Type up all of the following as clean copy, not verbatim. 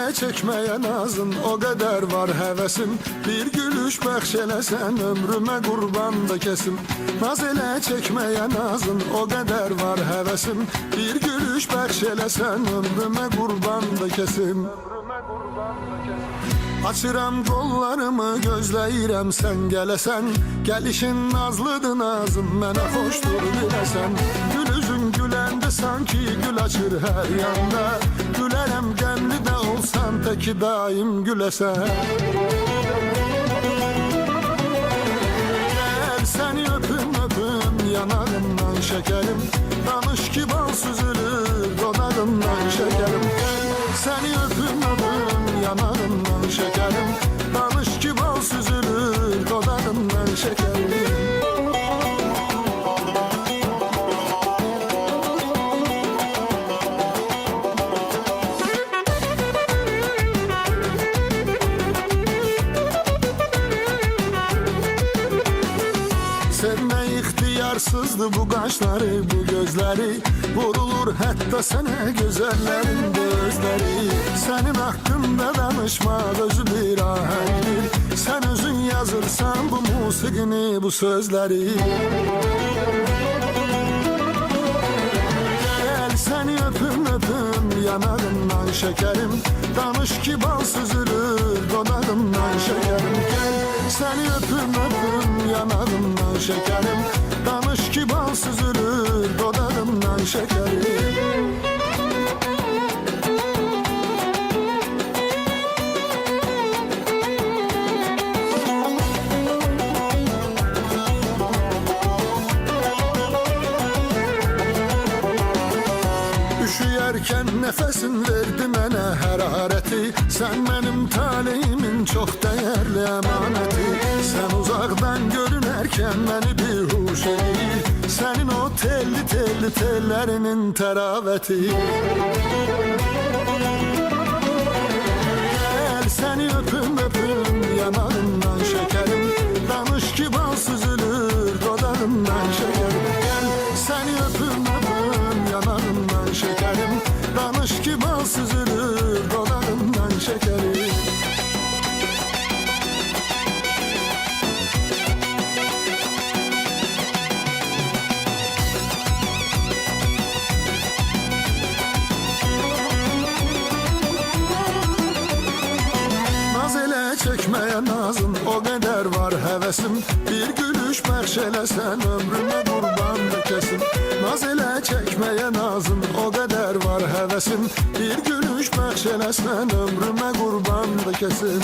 ele çekmeye nazın, o kadar var hevesim. Bir gülüş bəxş ömrüme kurban da kesim. Naz ele çekmeye nazın, o kadar var hevesim. Bir gülüş bəxş ömrüme kurban da kesim. Açıram kollarımı, gözləyirəm sən gələsən. Gəlişin nazlıdır nazım, mənə xoşdur biləsən. Gül üzün güləndə sanki gül açır hər yanda. Gülərəm qəmli də olsan, təki daim güləsən. Gəl səni öpüm öpüm yanağından şekerim. Danış ki bal süzülür dodağından şekerim. Gəl səni öpüm öpüm yanağından şekerim. Danış ki bal süzülür dodağından şekerim. Sevme ihtiyarsızdı bu kaşları, bu gözleri. Vurulur hatta sana güzellerin gözleri. Senin hakkında danışmak özü bir ahengdir. Sen özün yazırsan bu musikini, bu sözleri. Gel seni öpüm öpüm yanağından şekerim. Danış ki bal süzülür dodağından şekerim. Gel seni öpüm öpüm yanağından şekerim. Danış ki bal süzülür dodağından şekerim. Üşüyerken nefesin verdi mənə hərarəti. Sən mənim taleyimin çox dəyərli əmanəti. Sən uzaqdan görünərkən məni bihuş edir. Sənin o telli telli tellərinin təravəti. Gəl səni öpüm öpüm yanağından şekerim. Danış ki bal süzülür dodağından şekerim. Gəl səni öpüm öpüm yanağından şekerim. Danış ki bal süzülür dodağından şekerim. Naz ele çekmeye nazın, o kadar var hevesim. Bir gülüş bəxş ömrüme kurban da kesim. Naz ele çekmeye nazın, o kadar var hevesim. Bir gülüş bəxş ömrüme kurban da kesim.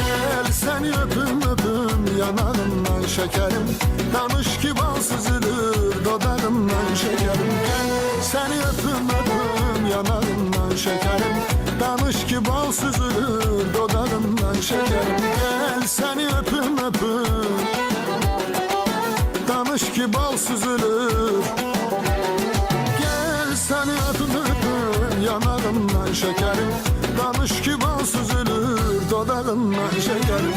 Gel seni öpüm öpüm yanağından şekerim. Danış ki bal süzülür dodağından şekerim. Gel seni öpüm öpüm yanağından şekerim. Danış ki bal süzülür dodağından şekerim. Gel seni öpüm öpüm. Danış ki bal süzülür. Gel seni öpüm öpüm yanağından şekerim. Danış ki bal süzülür dodağından şekerim.